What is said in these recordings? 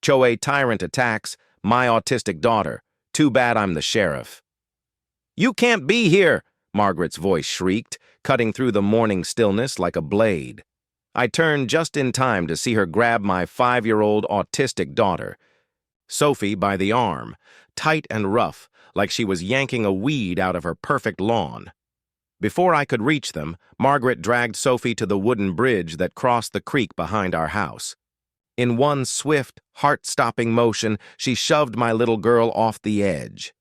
HOA tyrant attacks my autistic daughter. Too bad I'm the sheriff. You can't be here, Margaret's voice shrieked, cutting through the morning stillness like a blade. I turned just in time to see her grab my 5-year-old autistic daughter, Sophie, by the arm, tight and rough, like she was yanking a weed out of her perfect lawn. Before I could reach them, Margaret dragged Sophie to the wooden bridge that crossed the creek behind our house. In one swift, heart-stopping motion, she shoved my little girl off the edge.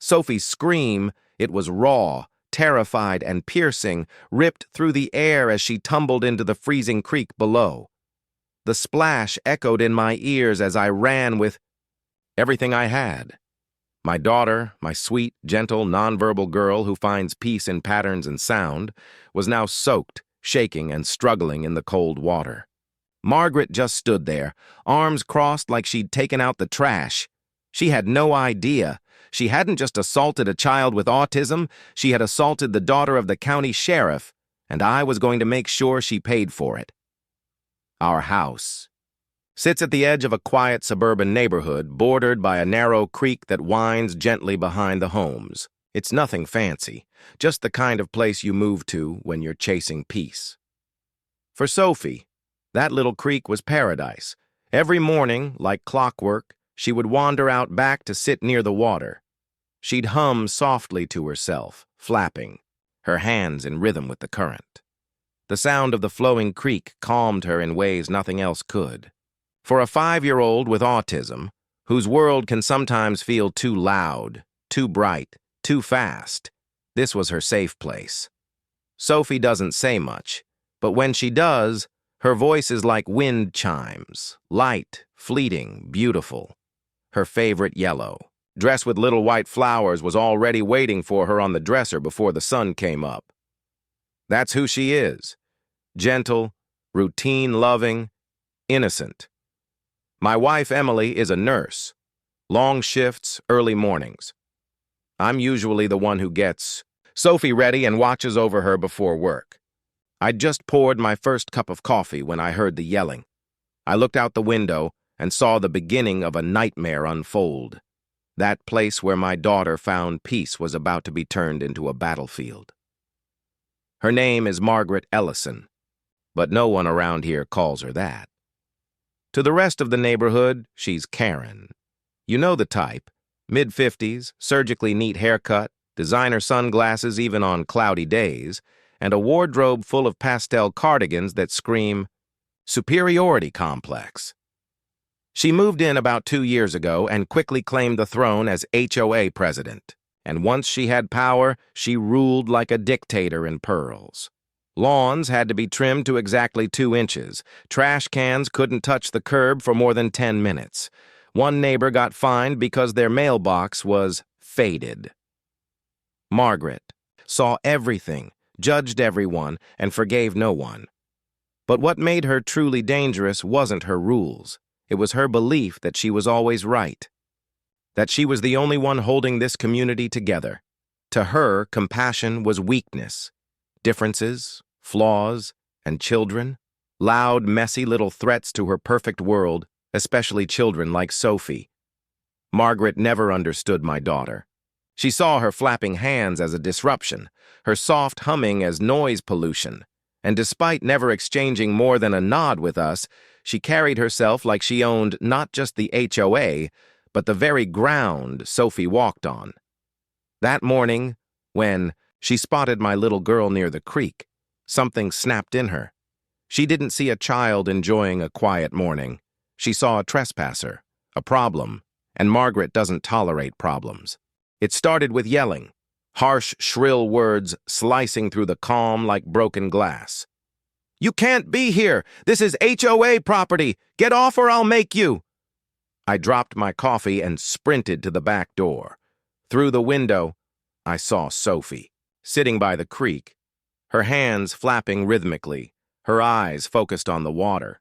Sophie's scream, it was raw, terrified and piercing, ripped through the air as she tumbled into the freezing creek below. The splash echoed in my ears as I ran with everything I had. My daughter, my sweet, gentle, nonverbal girl who finds peace in patterns and sound, was now soaked, shaking, and struggling in the cold water. Margaret just stood there, arms crossed like she'd taken out the trash. She had no idea. She hadn't just assaulted a child with autism, she had assaulted the daughter of the county sheriff, and I was going to make sure she paid for it. Our house sits at the edge of a quiet suburban neighborhood bordered by a narrow creek that winds gently behind the homes. It's nothing fancy, just the kind of place you move to when you're chasing peace. For Sophie, that little creek was paradise. Every morning, like clockwork, she would wander out back to sit near the water. She'd hum softly to herself, flapping, her hands in rhythm with the current. The sound of the flowing creek calmed her in ways nothing else could. For a 5-year-old with autism, whose world can sometimes feel too loud, too bright, too fast, this was her safe place. Sophie doesn't say much, but when she does, her voice is like wind chimes, light, fleeting, beautiful. Her favorite yellow, dressed with little white flowers, was already waiting for her on the dresser before the sun came up. That's who she is. Gentle, routine-loving, innocent. My wife, Emily, is a nurse. Long shifts, early mornings. I'm usually the one who gets Sophie ready and watches over her before work. I'd just poured my first cup of coffee when I heard the yelling. I looked out the window and saw the beginning of a nightmare unfold. That place where my daughter found peace was about to be turned into a battlefield. Her name is Margaret Ellison, but no one around here calls her that. To the rest of the neighborhood, she's Karen. You know the type. Mid-50s, surgically neat haircut, designer sunglasses even on cloudy days, and a wardrobe full of pastel cardigans that scream superiority complex. She moved in about 2 years ago and quickly claimed the throne as HOA president. And once she had power, she ruled like a dictator in pearls. Lawns had to be trimmed to exactly 2 inches. Trash cans couldn't touch the curb for more than 10 minutes. One neighbor got fined because their mailbox was faded. Margaret saw everything, judged everyone, and forgave no one. But what made her truly dangerous wasn't her rules. It was her belief that she was always right, that she was the only one holding this community together. To her, compassion was weakness. Differences, flaws, and children, loud, messy little threats to her perfect world, especially children like Sophie. Margaret never understood my daughter. She saw her flapping hands as a disruption, her soft humming as noise pollution, and despite never exchanging more than a nod with us, she carried herself like she owned not just the HOA, but the very ground Sophie walked on. That morning, when she spotted my little girl near the creek, something snapped in her. She didn't see a child enjoying a quiet morning. She saw a trespasser, a problem, and Margaret doesn't tolerate problems. It started with yelling, harsh, shrill words slicing through the calm like broken glass. "You can't be here! This is HOA property! Get off or I'll make you!" I dropped my coffee and sprinted to the back door. Through the window, I saw Sophie, sitting by the creek, her hands flapping rhythmically, her eyes focused on the water.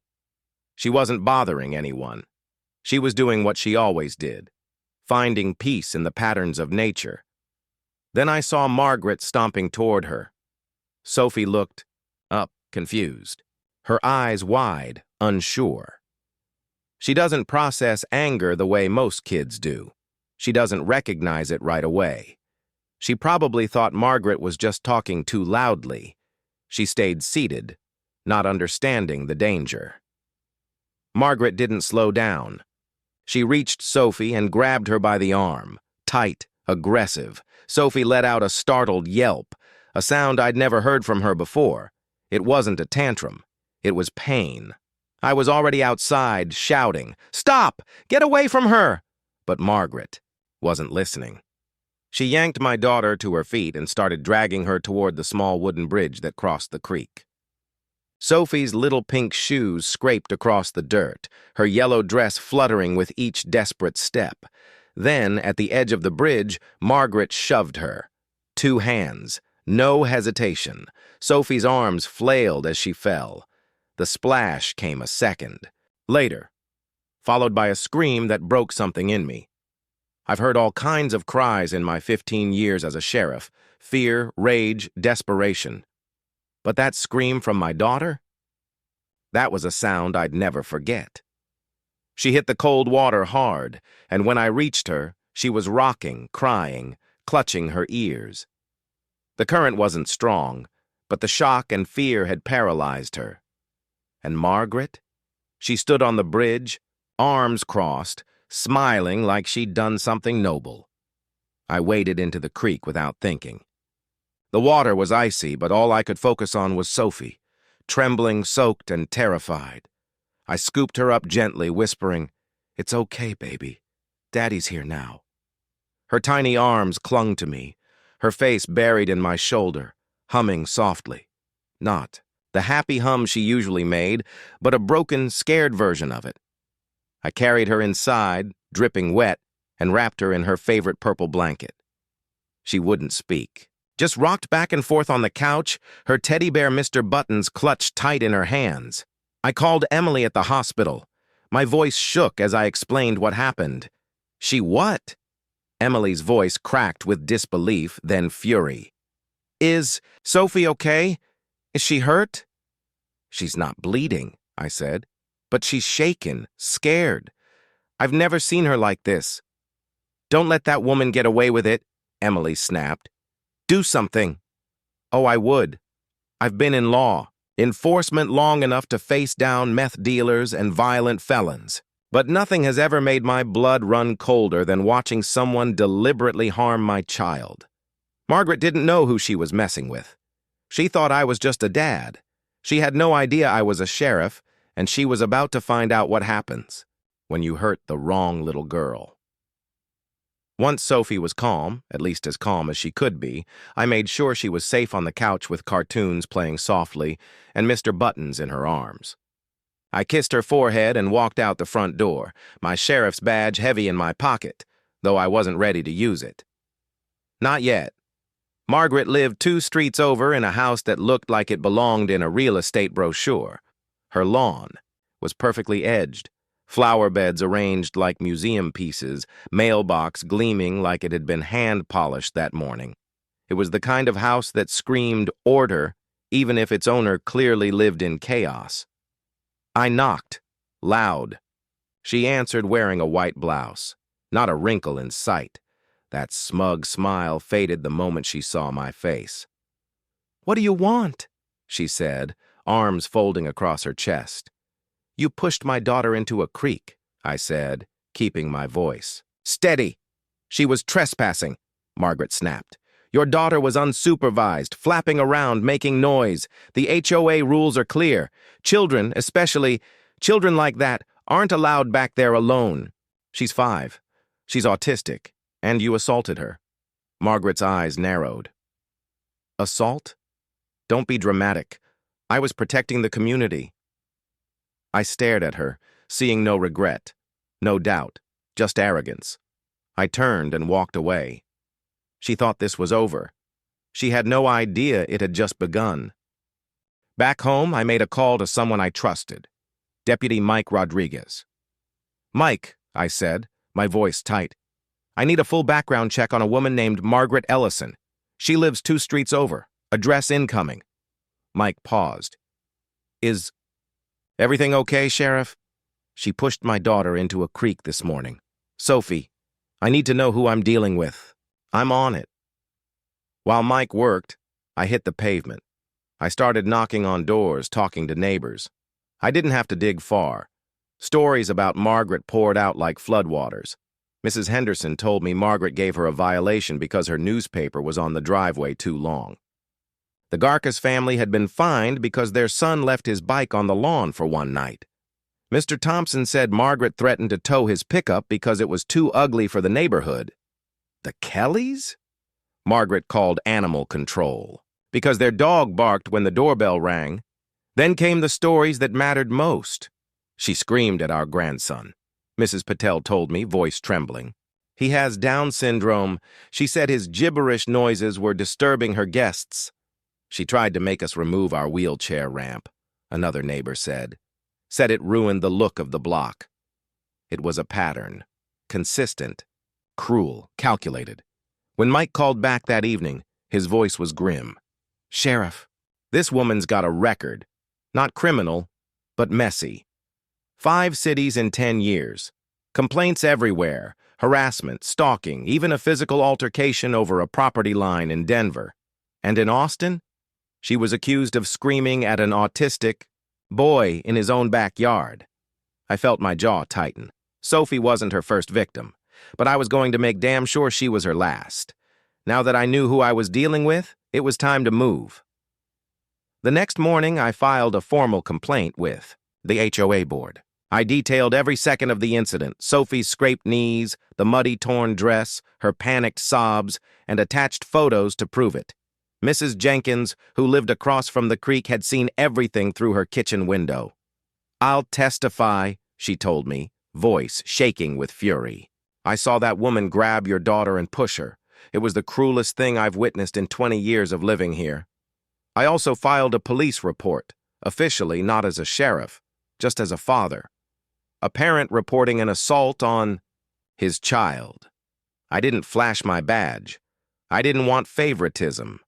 She wasn't bothering anyone. She was doing what she always did, finding peace in the patterns of nature. Then I saw Margaret stomping toward her. Sophie looked up, confused, her eyes wide, unsure. She doesn't process anger the way most kids do. She doesn't recognize it right away. She probably thought Margaret was just talking too loudly. She stayed seated, not understanding the danger. Margaret didn't slow down. She reached Sophie and grabbed her by the arm, tight, aggressive. Sophie let out a startled yelp, a sound I'd never heard from her before. It wasn't a tantrum. It was pain. I was already outside, shouting, "Stop! Get away from her!" But Margaret wasn't listening. She yanked my daughter to her feet and started dragging her toward the small wooden bridge that crossed the creek. Sophie's little pink shoes scraped across the dirt, her yellow dress fluttering with each desperate step. Then, at the edge of the bridge, Margaret shoved her. 2 hands, no hesitation. Sophie's arms flailed as she fell. The splash came a second later, followed by a scream that broke something in me. I've heard all kinds of cries in my 15 years as a sheriff: fear, rage, desperation. But that scream from my daughter? That was a sound I'd never forget. She hit the cold water hard, and when I reached her, she was rocking, crying, clutching her ears. The current wasn't strong, but the shock and fear had paralyzed her. And Margaret? She stood on the bridge, arms crossed, smiling like she'd done something noble. I waded into the creek without thinking. The water was icy, but all I could focus on was Sophie, trembling, soaked, and terrified. I scooped her up gently, whispering, "It's okay, baby. Daddy's here now." Her tiny arms clung to me, her face buried in my shoulder, humming softly. Not the happy hum she usually made, but a broken, scared version of it. I carried her inside, dripping wet, and wrapped her in her favorite purple blanket. She wouldn't speak, just rocked back and forth on the couch, her teddy bear Mr. Buttons clutched tight in her hands. I called Emily at the hospital. My voice shook as I explained what happened. "She what?" Emily's voice cracked with disbelief, then fury. "Is Sophie okay? Is she hurt?" "She's not bleeding," I said, "but she's shaken, scared. I've never seen her like this." "Don't let that woman get away with it," Emily snapped. "Do something." "Oh, I would. I've been in law enforcement long enough to face down meth dealers and violent felons. But nothing has ever made my blood run colder than watching someone deliberately harm my child. Margaret didn't know who she was messing with. She thought I was just a dad. She had no idea I was a sheriff, and she was about to find out what happens when you hurt the wrong little girl. Once Sophie was calm, at least as calm as she could be, I made sure she was safe on the couch with cartoons playing softly and Mr. Buttons in her arms. I kissed her forehead and walked out the front door, my sheriff's badge heavy in my pocket, though I wasn't ready to use it. Not yet. Margaret lived 2 streets over in a house that looked like it belonged in a real estate brochure. Her lawn was perfectly edged, flower beds arranged like museum pieces, mailbox gleaming like it had been hand-polished that morning. It was the kind of house that screamed order, even if its owner clearly lived in chaos. I knocked, loud. She answered wearing a white blouse, not a wrinkle in sight. That smug smile faded the moment she saw my face. "What do you want?" she said, arms folding across her chest. "You pushed my daughter into a creek," I said, keeping my voice. "Steady! She was trespassing," Margaret snapped. "Your daughter was unsupervised, flapping around, making noise. The HOA rules are clear. Children, especially children like that, aren't allowed back there alone. She's 5. She's autistic, and you assaulted her." Margaret's eyes narrowed. "Assault? Don't be dramatic. I was protecting the community." I stared at her, seeing no regret, no doubt, just arrogance. I turned and walked away. She thought this was over. She had no idea it had just begun. Back home, I made a call to someone I trusted, Deputy Mike Rodriguez. "Mike," I said, my voice tight, "I need a full background check on a woman named Margaret Ellison. She lives 2 streets over. Address incoming." Mike paused. "Is everything okay, Sheriff?" She pushed my daughter into a creek this morning. Sophie, I need to know who I'm dealing with. I'm on it. While Mike worked, I hit the pavement. I started knocking on doors, talking to neighbors. I didn't have to dig far. Stories about Margaret poured out like floodwaters. Mrs. Henderson told me Margaret gave her a violation because her newspaper was on the driveway too long. The Garkas family had been fined because their son left his bike on the lawn for one night. Mr. Thompson said Margaret threatened to tow his pickup because it was too ugly for the neighborhood. The Kellys? Margaret called animal control because their dog barked when the doorbell rang. Then came the stories that mattered most. She screamed at our grandson. Mrs. Patel told me, voice trembling. He has Down syndrome. She said his gibberish noises were disturbing her guests. She tried to make us remove our wheelchair ramp, another neighbor said. Said it ruined the look of the block. It was a pattern. Consistent. Cruel. Calculated. When Mike called back that evening, his voice was grim. Sheriff, this woman's got a record. Not criminal, but messy. 5 cities in 10 years. Complaints everywhere. Harassment, stalking, even a physical altercation over a property line in Denver. And in Austin, she was accused of screaming at an autistic boy in his own backyard. I felt my jaw tighten. Sophie wasn't her first victim, but I was going to make damn sure she was her last. Now that I knew who I was dealing with, it was time to move. The next morning, I filed a formal complaint with the HOA board. I detailed every second of the incident, Sophie's scraped knees, the muddy torn dress, her panicked sobs, and attached photos to prove it. Mrs. Jenkins, who lived across from the creek, had seen everything through her kitchen window. I'll testify, she told me, voice shaking with fury. I saw that woman grab your daughter and push her. It was the cruelest thing I've witnessed in 20 years of living here. I also filed a police report, officially not as a sheriff, just as a father. A parent reporting an assault on his child. I didn't flash my badge. I didn't want favoritism.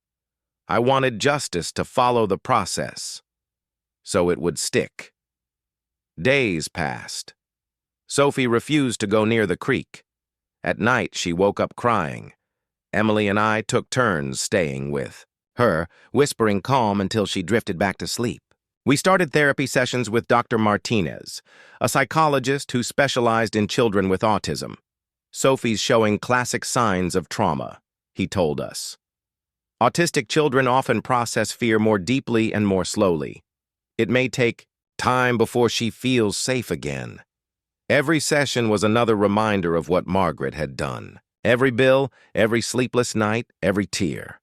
I wanted justice to follow the process, so it would stick. Days passed. Sophie refused to go near the creek. At night, she woke up crying. Emily and I took turns staying with her, whispering calm until she drifted back to sleep. We started therapy sessions with Dr. Martinez, a psychologist who specialized in children with autism. Sophie's showing classic signs of trauma, he told us. Autistic children often process fear more deeply and more slowly. It may take time before she feels safe again. Every session was another reminder of what Margaret had done. Every bill, every sleepless night, every tear.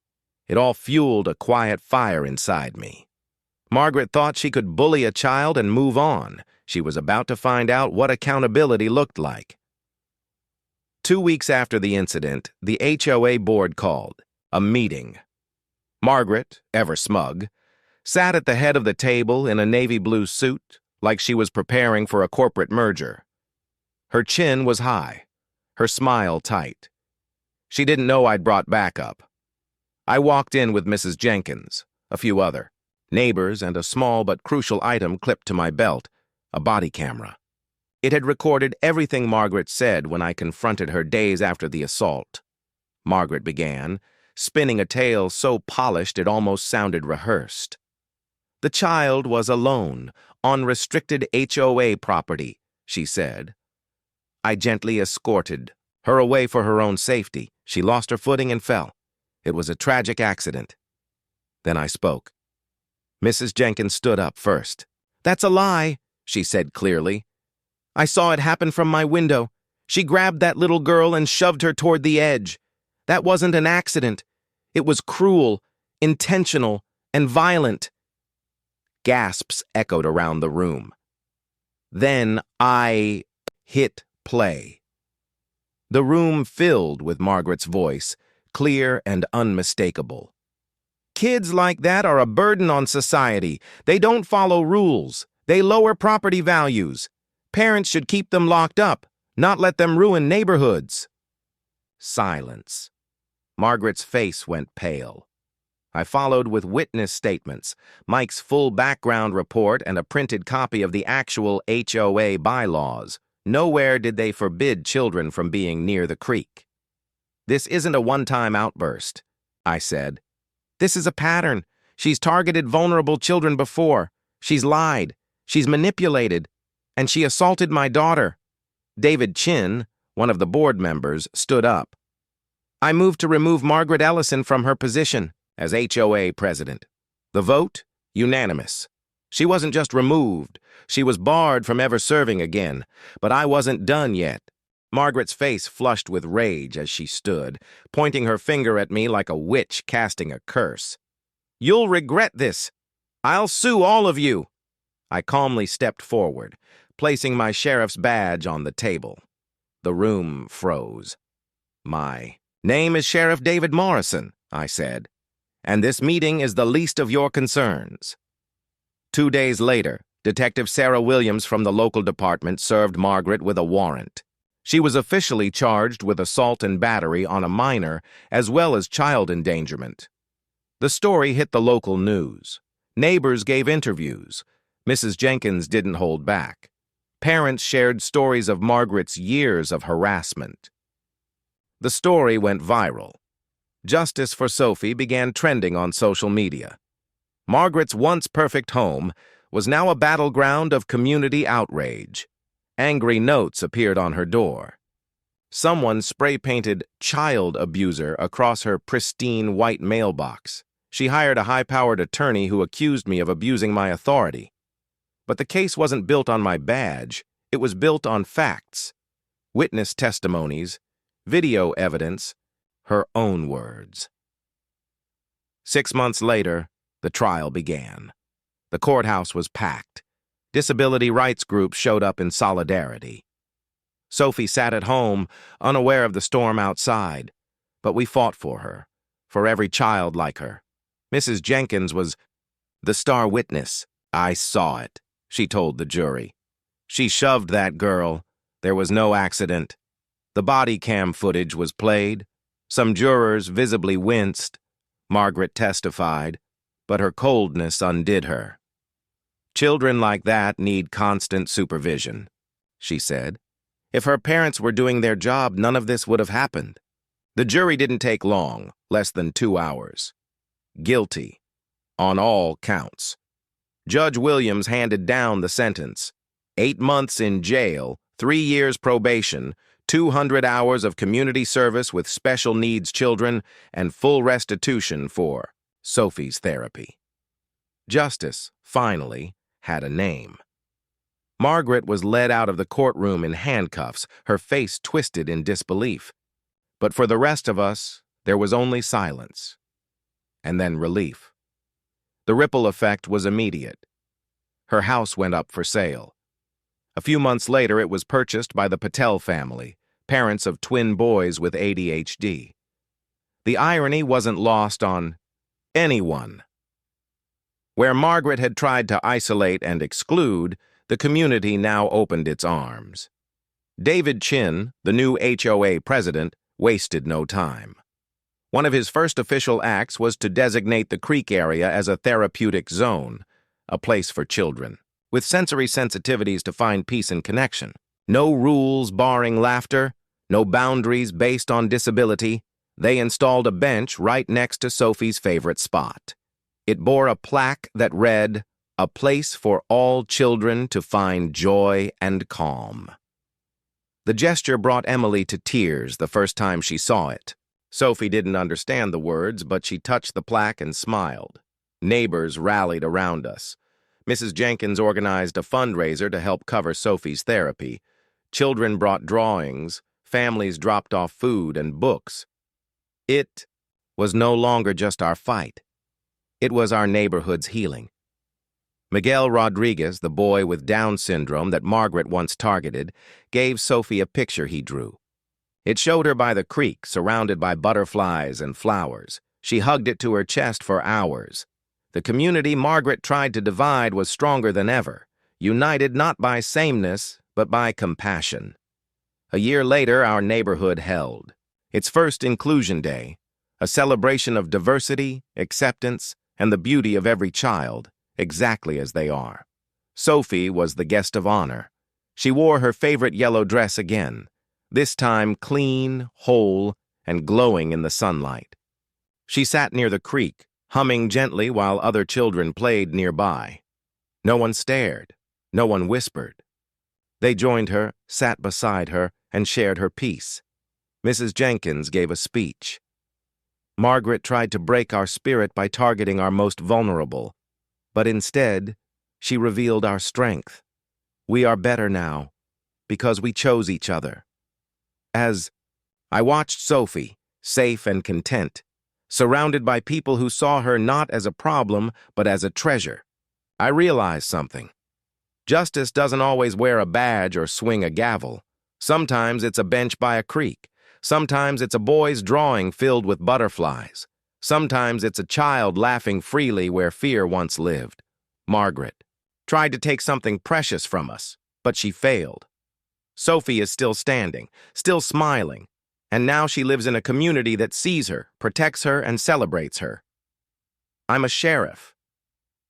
It all fueled a quiet fire inside me. Margaret thought she could bully a child and move on. She was about to find out what accountability looked like. 2 weeks after the incident, the HOA board called a meeting. Margaret, ever smug, sat at the head of the table in a navy blue suit, like she was preparing for a corporate merger. Her chin was high, her smile tight. She didn't know I'd brought backup. I walked in with Mrs. Jenkins, a few other neighbors, and a small but crucial item clipped to my belt, a body camera. It had recorded everything Margaret said when I confronted her days after the assault. Margaret began, spinning a tale so polished it almost sounded rehearsed. The child was alone, on restricted HOA property, she said. I gently escorted her away for her own safety. She lost her footing and fell. It was a tragic accident. Then I spoke. Mrs. Jenkins stood up first. That's a lie, she said clearly. I saw it happen from my window. She grabbed that little girl and shoved her toward the edge. That wasn't an accident. It was cruel, intentional, and violent. Gasps echoed around the room. Then I hit play. The room filled with Margaret's voice, clear and unmistakable. Kids like that are a burden on society. They don't follow rules. They lower property values. Parents should keep them locked up, not let them ruin neighborhoods. Silence. Margaret's face went pale. I followed with witness statements, Mike's full background report, and a printed copy of the actual HOA bylaws. Nowhere did they forbid children from being near the creek. "This isn't a one-time outburst," I said. "This is a pattern. She's targeted vulnerable children before. She's lied. She's manipulated. And she assaulted my daughter." David Chin, one of the board members, stood up. "I move to remove Margaret Ellison from her position as HOA president." The vote? Unanimous. She wasn't just removed. She was barred from ever serving again. But I wasn't done yet. Margaret's face flushed with rage as she stood, pointing her finger at me like a witch casting a curse. "You'll regret this. I'll sue all of you." I calmly stepped forward, placing my sheriff's badge on the table. The room froze. "My name is Sheriff David Morrison," I said, "and this meeting is the least of your concerns." 2 days later, Detective Sarah Williams from the local department served Margaret with a warrant. She was officially charged with assault and battery on a minor, as well as child endangerment. The story hit the local news. Neighbors gave interviews. Mrs. Jenkins didn't hold back. Parents shared stories of Margaret's years of harassment. The story went viral. Justice for Sophie began trending on social media. Margaret's once perfect home was now a battleground of community outrage. Angry notes appeared on her door. Someone spray-painted "child abuser" across her pristine white mailbox. She hired a high-powered attorney who accused me of abusing my authority. But the case wasn't built on my badge. It was built on facts, witness testimonies, video evidence, her own words. 6 months later, the trial began. The courthouse was packed. Disability rights groups showed up in solidarity. Sophie sat at home, unaware of the storm outside, but we fought for her, for every child like her. Mrs. Jenkins was the star witness. "I saw it," she told the jury. "She shoved that girl. There was no accident." The body cam footage was played. Some jurors visibly winced. Margaret testified, but her coldness undid her. "Children like that need constant supervision," she said. "If her parents were doing their job, none of this would have happened." The jury didn't take long, less than 2 hours. Guilty, on all counts. Judge Williams handed down the sentence: 8 months in jail, 3 years probation, 200 hours of community service with special needs children, and full restitution for Sophie's therapy. Justice, finally, had a name. Margaret was led out of the courtroom in handcuffs, her face twisted in disbelief. But for the rest of us, there was only silence. And then relief. The ripple effect was immediate. Her house went up for sale. A few months later, it was purchased by the Patel family, parents of twin boys with ADHD. The irony wasn't lost on anyone. Where Margaret had tried to isolate and exclude, the community now opened its arms. David Chin, the new HOA president, wasted no time. One of his first official acts was to designate the creek area as a therapeutic zone, a place for children, with sensory sensitivities to find peace and connection. No rules barring laughter, no boundaries based on disability. They installed a bench right next to Sophie's favorite spot. It bore a plaque that read, "A place for all children to find joy and calm." The gesture brought Emily to tears the first time she saw it. Sophie didn't understand the words, but she touched the plaque and smiled. Neighbors rallied around us. Mrs. Jenkins organized a fundraiser to help cover Sophie's therapy. Children brought drawings, families dropped off food and books. It was no longer just our fight. It was our neighborhood's healing. Miguel Rodriguez, the boy with Down syndrome that Margaret once targeted, gave Sophie a picture he drew. It showed her by the creek, surrounded by butterflies and flowers. She hugged it to her chest for hours. The community Margaret tried to divide was stronger than ever, united not by sameness, but by compassion. A year later, our neighborhood held its first Inclusion Day, a celebration of diversity, acceptance, and the beauty of every child, exactly as they are. Sophie was the guest of honor. She wore her favorite yellow dress again, this time clean, whole, and glowing in the sunlight. She sat near the creek, humming gently while other children played nearby. No one stared. No one whispered. They joined her, sat beside her, and shared her peace. Mrs. Jenkins gave a speech. Margaret tried to break our spirit by targeting our most vulnerable, but instead, she revealed our strength. We are better now, because we chose each other. As I watched Sophie, safe and content, surrounded by people who saw her not as a problem, but as a treasure, I realized something. Justice doesn't always wear a badge or swing a gavel. Sometimes it's a bench by a creek. Sometimes it's a boy's drawing filled with butterflies. Sometimes it's a child laughing freely where fear once lived. Margaret tried to take something precious from us, but she failed. Sophie is still standing, still smiling, and now she lives in a community that sees her, protects her, and celebrates her. I'm a sheriff.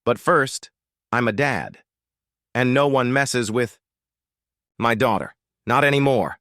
But first, I'm a dad. And no one messes with my daughter. Not anymore.